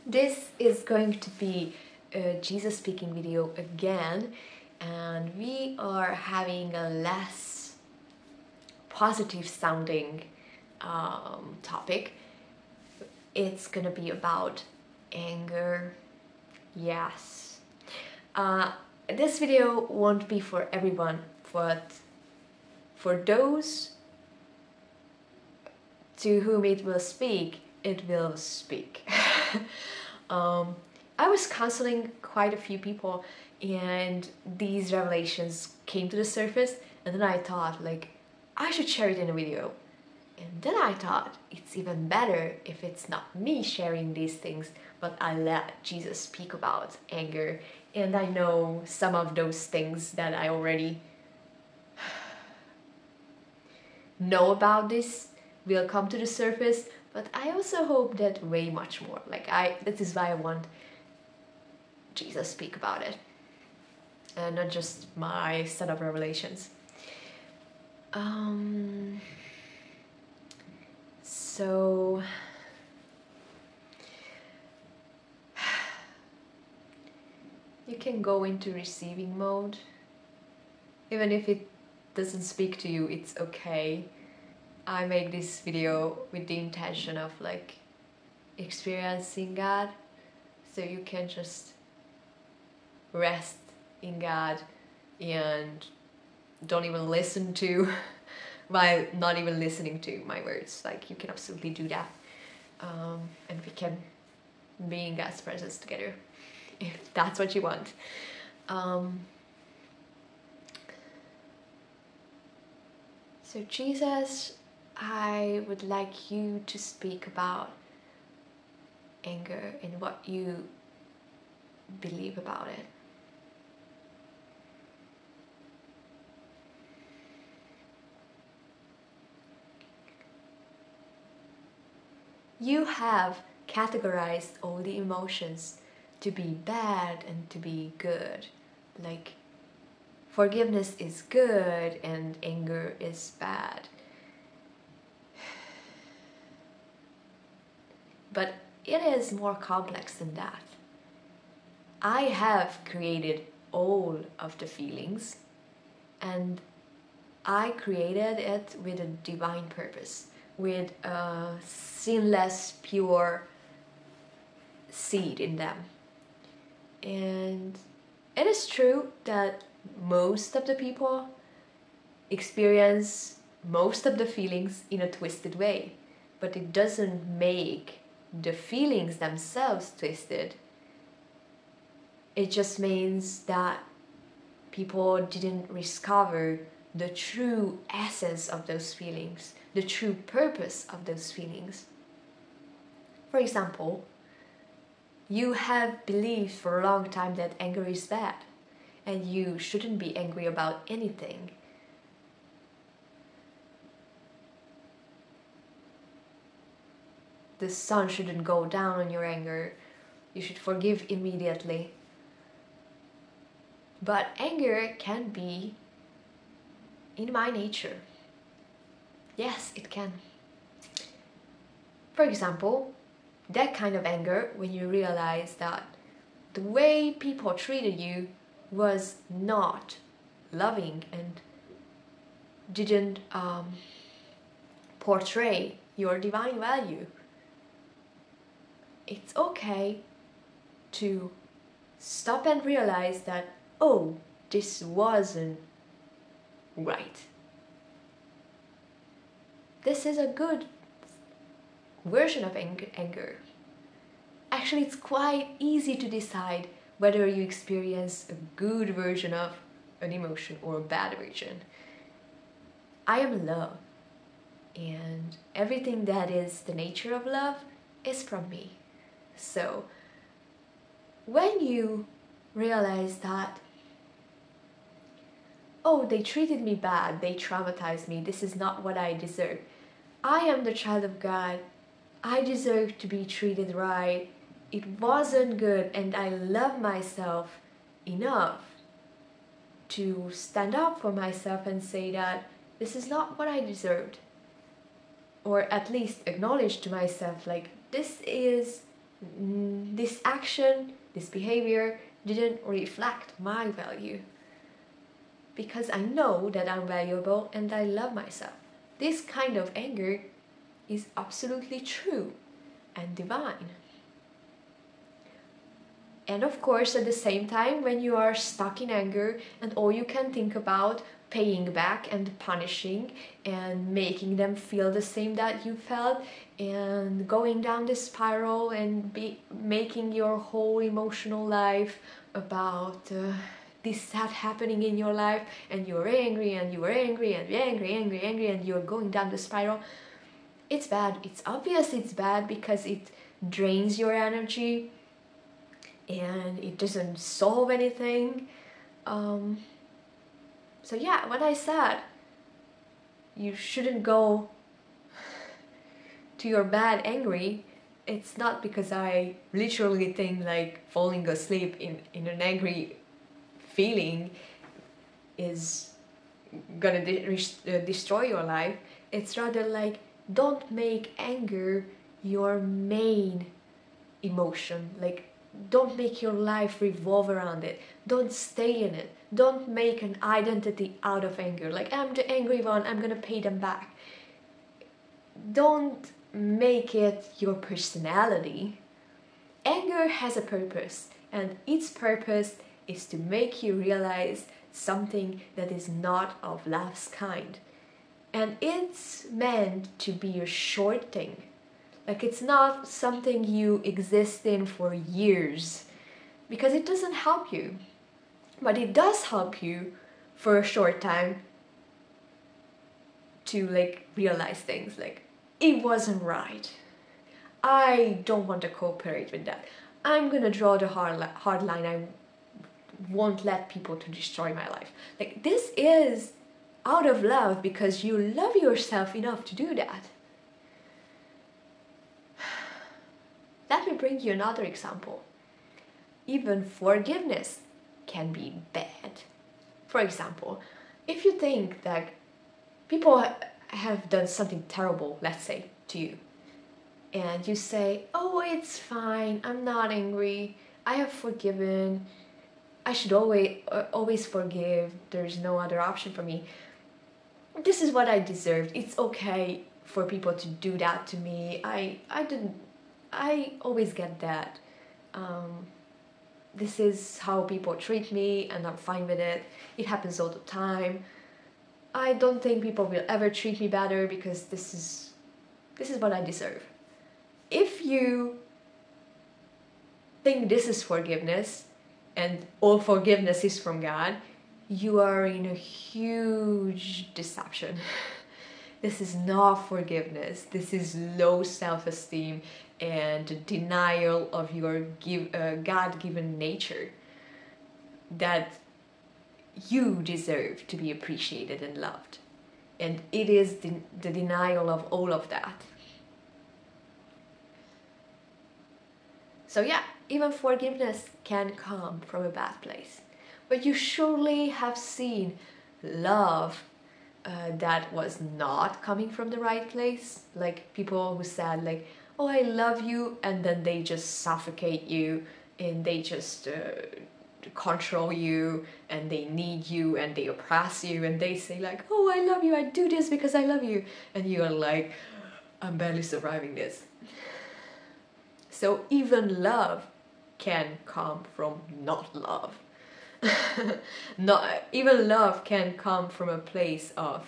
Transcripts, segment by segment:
This is going to be a Jesus speaking video again, and we are having a less positive sounding topic. It's gonna be about anger. Yes. This video won't be for everyone, but for those to whom it will speak, it will speak. I was counseling quite a few people, and these revelations came to the surface, and then I thought, like, I should share it in a video. And then I thought it's even better if it's not me sharing these things, but I let Jesus speak about anger. And I know some of those things that I already know about this will come to the surface, but I also hope that way much more. This is why I want Jesus speak about it, and not just my set of revelations. So you can go into receiving mode. Even if it doesn't speak to you, it's okay. I make this video with the intention of experiencing God, so you can just rest in God and don't even listen to while not even listening to my words. You can absolutely do that, and we can be in God's presence together if that's what you want. So Jesus, I would like you to speak about anger and what you believe about it. You have categorized all the emotions to be bad and to be good. Like, forgiveness is good and anger is bad. But it is more complex than that. I have created all of the feelings, and I created it with a divine purpose, with a sinless, pure seed in them. And it is true that most of the people experience most of the feelings in a twisted way, but it doesn't make the feelings themselves twisted. It just means that people didn't discover the true essence of those feelings, the true purpose of those feelings. For example, you have believed for a long time that anger is bad, and you shouldn't be angry about anything. The sun shouldn't go down on your anger. You should forgive immediately. But anger can be in my nature. Yes, it can. For example, that kind of anger when you realize that the way people treated you was not loving and didn't portray your divine value. It's okay to stop and realize that, oh, this wasn't right. This is a good version of anger. Actually, it's quite easy to decide whether you experience a good version of an emotion or a bad version. I am love, and everything that is the nature of love is from me. So when you realize that, oh, they treated me bad, they traumatized me, this is not what I deserve. I am the child of God. I deserve to be treated right. It wasn't good, and I love myself enough to stand up for myself and say that this is not what I deserved. Or at least acknowledge to myself, this is this action, this behavior didn't reflect my value, because I know that I'm valuable and I love myself. This kind of anger is absolutely true and divine. And of course, at the same time, when you are stuck in anger and all you can think about paying back and punishing and making them feel the same that you felt, and going down the spiral and making your whole emotional life about this that happening in your life, and you're angry and you're angry and you're angry and you're going down the spiral, it's bad. It's obvious it's bad because it drains your energy and it doesn't solve anything. So yeah, when I said you shouldn't go to your bed angry, it's not because I literally think like falling asleep in an angry feeling is gonna destroy your life. It's rather like, don't make anger your main emotion. Like, don't make your life revolve around it. Don't stay in it. Don't make an identity out of anger. Like, I'm the angry one, I'm gonna pay them back. Don't make it your personality. Anger has a purpose, and its purpose is to make you realize something that is not of love's kind. And it's meant to be a short thing. Like, it's not something you exist in for years, because it doesn't help you. But it does help you for a short time to like realize things like, it wasn't right. I don't want to cooperate with that. I'm gonna draw the hard line. I won't let people to destroy my life. Like, this is out of love because you love yourself enough to do that. Let me bring you another example. Even forgiveness can be bad. For example, if you think that people have done something terrible, let's say, to you, and you say, oh, it's fine, I'm not angry, I have forgiven, I should always forgive, there's no other option for me, this is what I deserved, it's okay for people to do that to me, I always get that. This is how people treat me and I'm fine with it. It happens all the time. I don't think people will ever treat me better because this is what I deserve. If you think this is forgiveness and all forgiveness is from God, you are in a huge deception. This is not forgiveness. This is low self-esteem and denial of your God-given nature, that you deserve to be appreciated and loved. And it is the denial of all of that. So yeah, even forgiveness can come from a bad place. But you surely have seen love that was not coming from the right place. Like people who said like, oh, I love you, and then they just suffocate you and they just control you and they need you and they oppress you and they say like, oh, I love you, I do this because I love you, and you are like, I'm barely surviving this. So even love can come from not love. Even love can come from a place of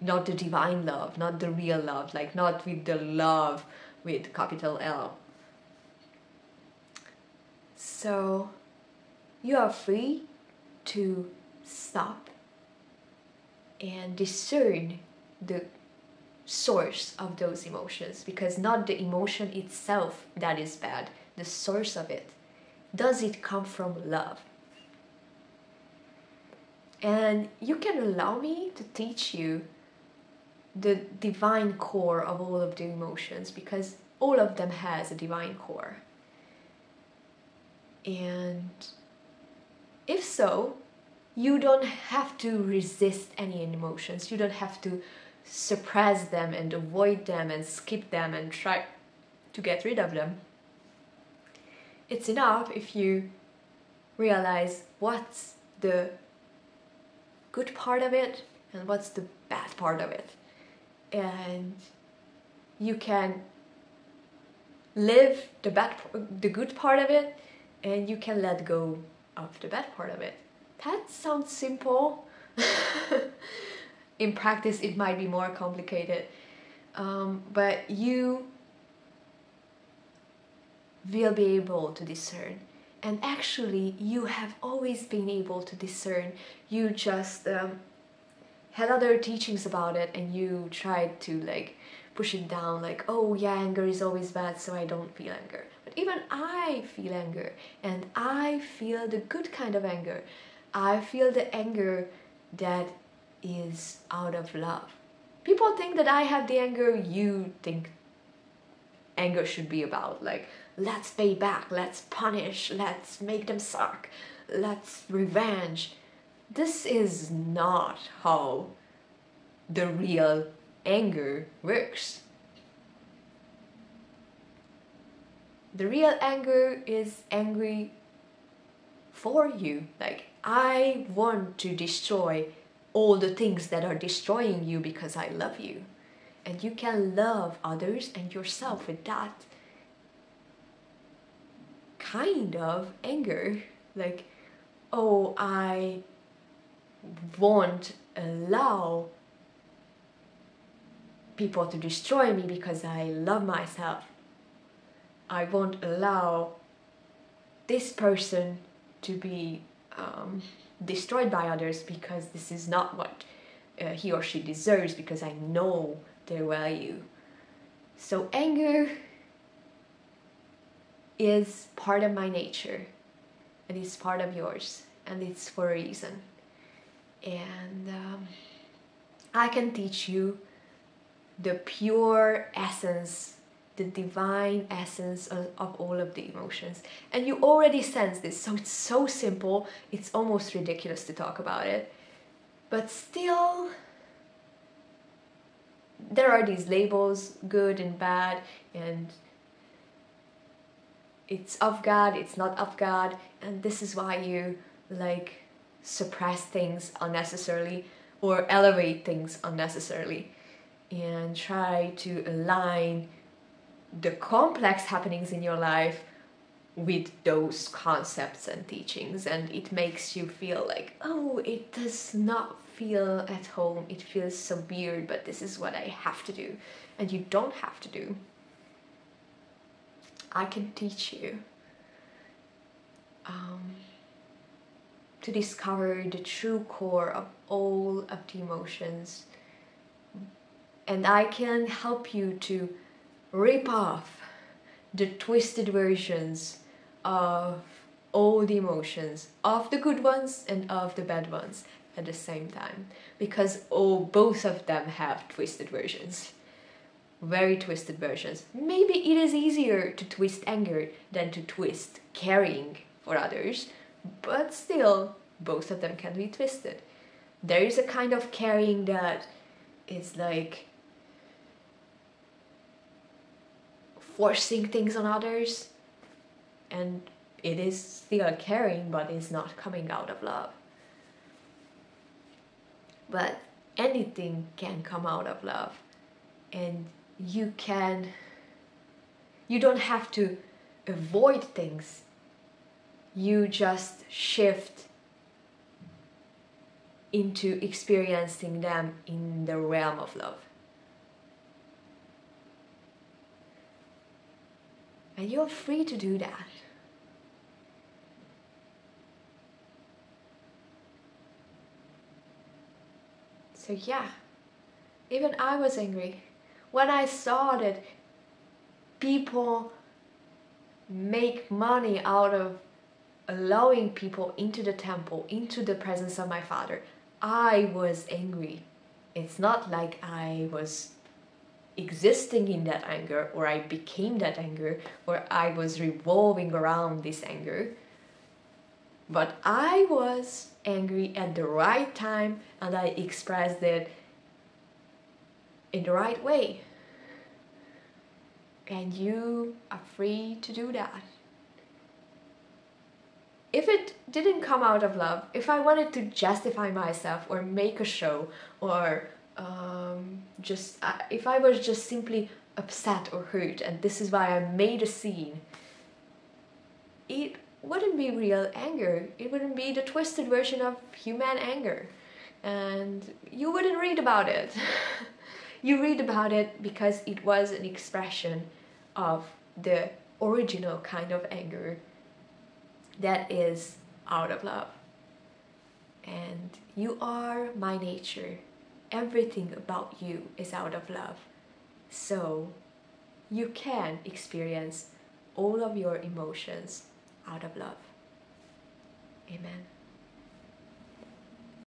not the divine love, not the real love, like not with the love with capital L. So you are free to stop and discern the source of those emotions, because not the emotion itself that is bad, the source of it. Does it come from love? And you can allow me to teach you the divine core of all of the emotions, because all of them has a divine core. And if so, you don't have to resist any emotions. You don't have to suppress them and avoid them and skip them and try to get rid of them. It's enough if you realize what's the good part of it and what's the bad part of it. And you can live the good part of it, and you can let go of the bad part of it. That sounds simple. In practice it might be more complicated, but you will be able to discern. And actually you have always been able to discern. You just had other teachings about it, and you tried to like push it down, like, oh yeah, anger is always bad, so I don't feel anger. But even I feel anger, and I feel the good kind of anger. I feel the anger that is out of love. People think that I have the anger you think anger should be about, like, let's pay back, let's punish, let's make them suck, let's revenge. This is not how the real anger works. The real anger is angry for you. Like, I want to destroy all the things that are destroying you because I love you. And you can love others and yourself with that kind of anger. Like, oh, I won't allow people to destroy me because I love myself. I won't allow this person to be destroyed by others because this is not what he or she deserves, because I know their value. So anger is part of my nature, and it's part of yours, and it's for a reason. And I can teach you the pure essence, the divine essence of all of the emotions. And you already sense this, so it's so simple, it's almost ridiculous to talk about it. But still, there are these labels, good and bad, and it's of God, it's not of God, and this is why you like suppress things unnecessarily or elevate things unnecessarily and try to align the complex happenings in your life with those concepts and teachings, and it makes you feel like, oh, it does not feel at home, it feels so weird, but this is what I have to do. And you don't have to do. I can teach you to discover the true core of all of the emotions, and I can help you to rip off the twisted versions of all the emotions, of the good ones and of the bad ones at the same time, because both of them have twisted versions, very twisted versions. Maybe it is easier to twist anger than to twist caring for others, but still both of them can be twisted. There is a kind of caring that is like forcing things on others, and it is still caring, but it's not coming out of love. But anything can come out of love, and you don't have to avoid things, you just shift into experiencing them in the realm of love. And you're free to do that. So yeah, even I was angry when I saw that people make money out of allowing people into the temple, into the presence of my Father. I was angry. It's not like I was existing in that anger, or I became that anger, or I was revolving around this anger. But I was angry at the right time, and I expressed it in the right way. And you are free to do that. If it didn't come out of love, if I wanted to justify myself or make a show, or if I was just simply upset or hurt and this is why I made a scene, it wouldn't be real anger. It wouldn't be the twisted version of human anger. And you wouldn't read about it. You read about it because it was an expression of the original kind of anger that is out of love. And you are my nature. Everything about you is out of love. So you can experience all of your emotions out of love. Amen.